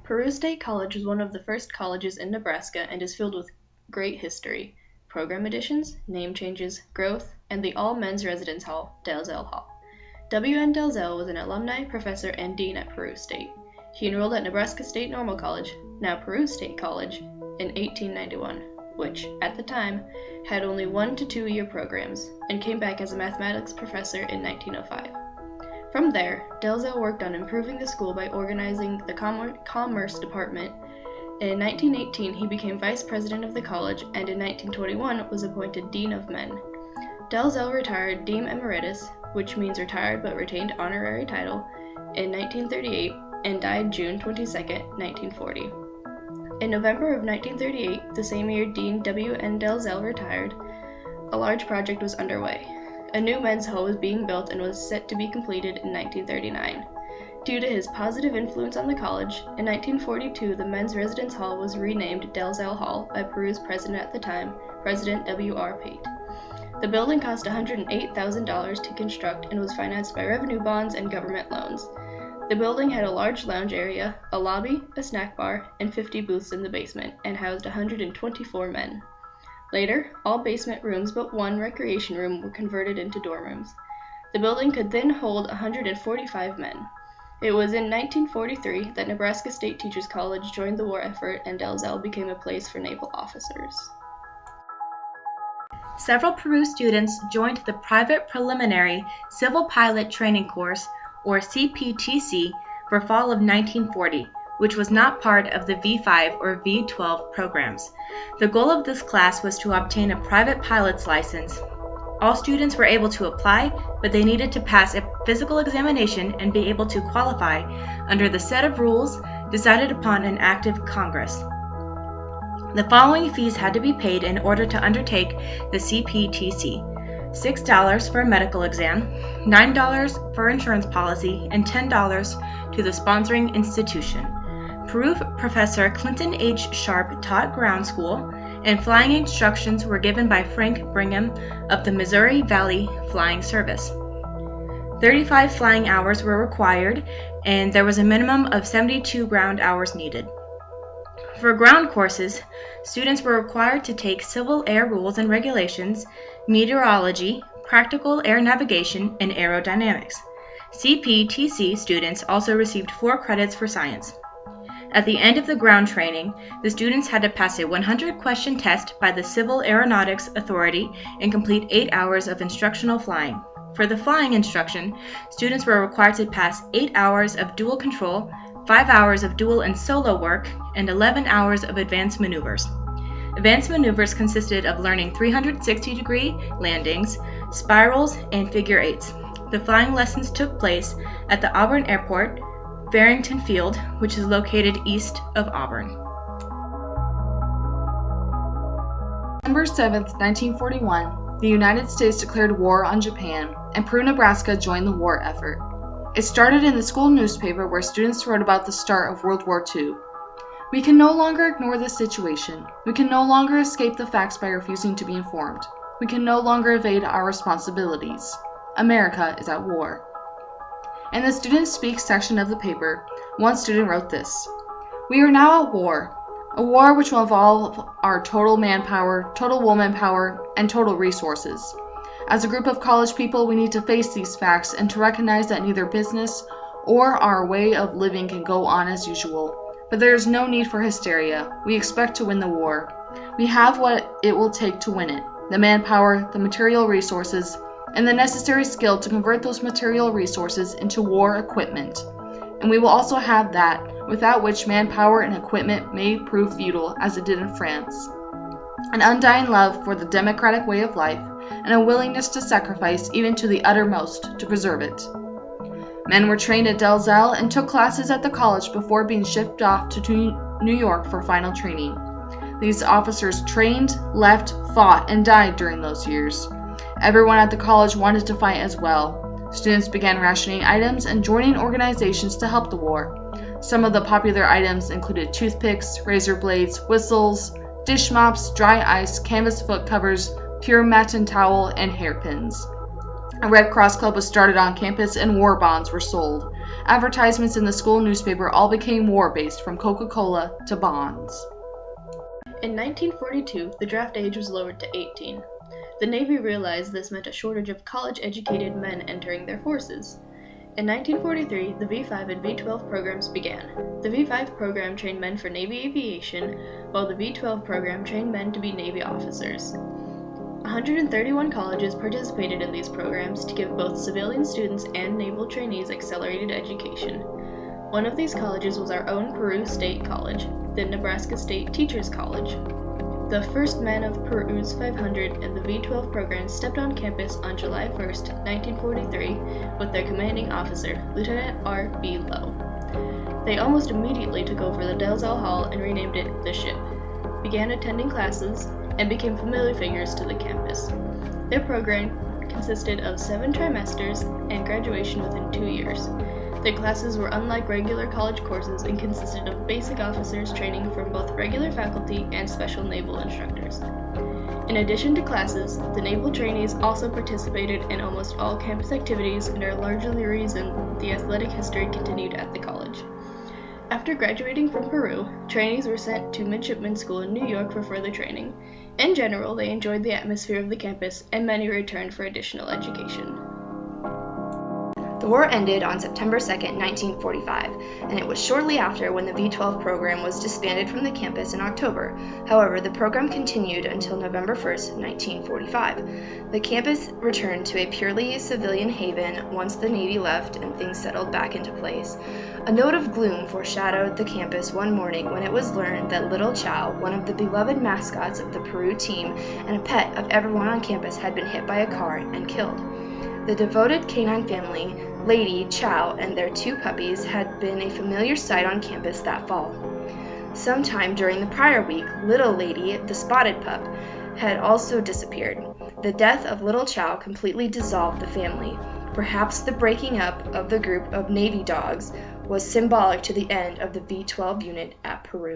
Peru State College was one of the first colleges in Nebraska and is filled with great history, program additions, name changes, growth, and the all-men's residence hall, Delzell Hall. W.N. Delzell was an alumni, professor, and dean at Peru State. He enrolled at Nebraska State Normal College, now Peru State College, in 1891, which, at the time, had only 1 to 2 year programs, and came back as a mathematics professor in 1905. From there, Delzell worked on improving the school by organizing the Commerce Department. In 1918, he became vice president of the college, and in 1921 was appointed dean of men. Delzell retired Dean Emeritus, which means retired but retained honorary title, in 1938 and died June 22, 1940. In November of 1938, the same year Dean W.N. Delzell retired, a large project was underway. A new men's hall was being built and was set to be completed in 1939. Due to his positive influence on the college, in 1942 the men's residence hall was renamed Delzell Hall by Peru's president at the time, President W.R. Pate. The building cost $108,000 to construct and was financed by revenue bonds and government loans. The building had a large lounge area, a lobby, a snack bar, and 50 booths in the basement, and housed 124 men. Later, all basement rooms but one recreation room were converted into dorm rooms. The building could then hold 145 men. It was in 1943 that Nebraska State Teachers College joined the war effort and Delzell became a place for naval officers. Several Peru students joined the Private Preliminary Civil Pilot Training Course, or CPTC, for fall of 1940, which was not part of the V5 or V12 programs. The goal of this class was to obtain a private pilot's license. All students were able to apply, but they needed to pass a physical examination and be able to qualify under the set of rules decided upon an act of Congress. The following fees had to be paid in order to undertake the CPTC: $6 for a medical exam, $9 for insurance policy, and $10 to the sponsoring institution. Peru Professor Clinton H. Sharp taught ground school, and flying instructions were given by Frank Brigham of the Missouri Valley Flying Service. 35 flying hours were required, and there was a minimum of 72 ground hours needed. For ground courses, students were required to take civil air rules and regulations, meteorology, practical air navigation, and aerodynamics. CPTC students also received 4 credits for science. At the end of the ground training, the students had to pass a 100-question test by the Civil Aeronautics Authority and complete 8 hours of instructional flying. For the flying instruction, students were required to pass 8 hours of dual control, 5 hours of dual and solo work, and 11 hours of advanced maneuvers. Advanced maneuvers consisted of learning 360-degree landings, spirals, and figure eights. The flying lessons took place at the Auburn Airport, Farrington Field, which is located east of Auburn. December 7, 1941, the United States declared war on Japan, and Peru, Nebraska joined the war effort. It started in the school newspaper where students wrote about the start of World War II. We can no longer ignore this situation. We can no longer escape the facts by refusing to be informed. We can no longer evade our responsibilities. America is at war. In the Student Speak section of the paper, one student wrote this: "We are now at war, a war which will involve our total manpower, total womanpower, and total resources. As a group of college people, we need to face these facts and to recognize that neither business or our way of living can go on as usual. But there is no need for hysteria. We expect to win the war. We have what it will take to win it: the manpower, the material resources, and the necessary skill to convert those material resources into war equipment. And we will also have that, without which manpower and equipment may prove futile, as it did in France. An undying love for the democratic way of life, and a willingness to sacrifice even to the uttermost to preserve it." Men were trained at Delzell and took classes at the college before being shipped off to New York for final training. These officers trained, left, fought, and died during those years. Everyone at the college wanted to fight as well. Students began rationing items and joining organizations to help the war. Some of the popular items included toothpicks, razor blades, whistles, dish mops, dry ice, canvas foot covers, pure matin towel, and hairpins. A Red Cross Club was started on campus and war bonds were sold. Advertisements in the school newspaper all became war-based, from Coca-Cola to bonds. In 1942, the draft age was lowered to 18. The Navy realized this meant a shortage of college-educated men entering their forces. In 1943, the V-5 and V-12 programs began. The V-5 program trained men for Navy aviation, while the V-12 program trained men to be Navy officers. 131 colleges participated in these programs to give both civilian students and naval trainees accelerated education. One of these colleges was our own Peru State College, the Nebraska State Teachers College. The first men of Peru's 500 and the V-12 program stepped on campus on July 1, 1943, with their commanding officer, Lieutenant R.B. Lowe. They almost immediately took over the Delzell Hall and renamed it the Ship, began attending classes, and became familiar figures to the campus. Their program consisted of 7 trimesters and graduation within 2 years. Their classes were unlike regular college courses and consisted of basic officers training from both regular faculty and special naval instructors. In addition to classes, the naval trainees also participated in almost all campus activities and are largely the reason the athletic history continued at the college. After graduating from Peru, trainees were sent to midshipman school in New York for further training. In general, they enjoyed the atmosphere of the campus, and many returned for additional education. The war ended on September 2, 1945, and it was shortly after when the V-12 program was disbanded from the campus in October. However, the program continued until November 1, 1945. The campus returned to a purely civilian haven once the Navy left and things settled back into place. A note of gloom foreshadowed the campus one morning when it was learned that Little Chow, one of the beloved mascots of the Peru team and a pet of everyone on campus, had been hit by a car and killed. The devoted canine family, Lady, Chow, and their 2 puppies, had been a familiar sight on campus that fall. Sometime during the prior week, Little Lady, the spotted pup, had also disappeared. The death of Little Chow completely dissolved the family. Perhaps the breaking up of the group of Navy dogs was symbolic to the end of the V-12 unit at Peru.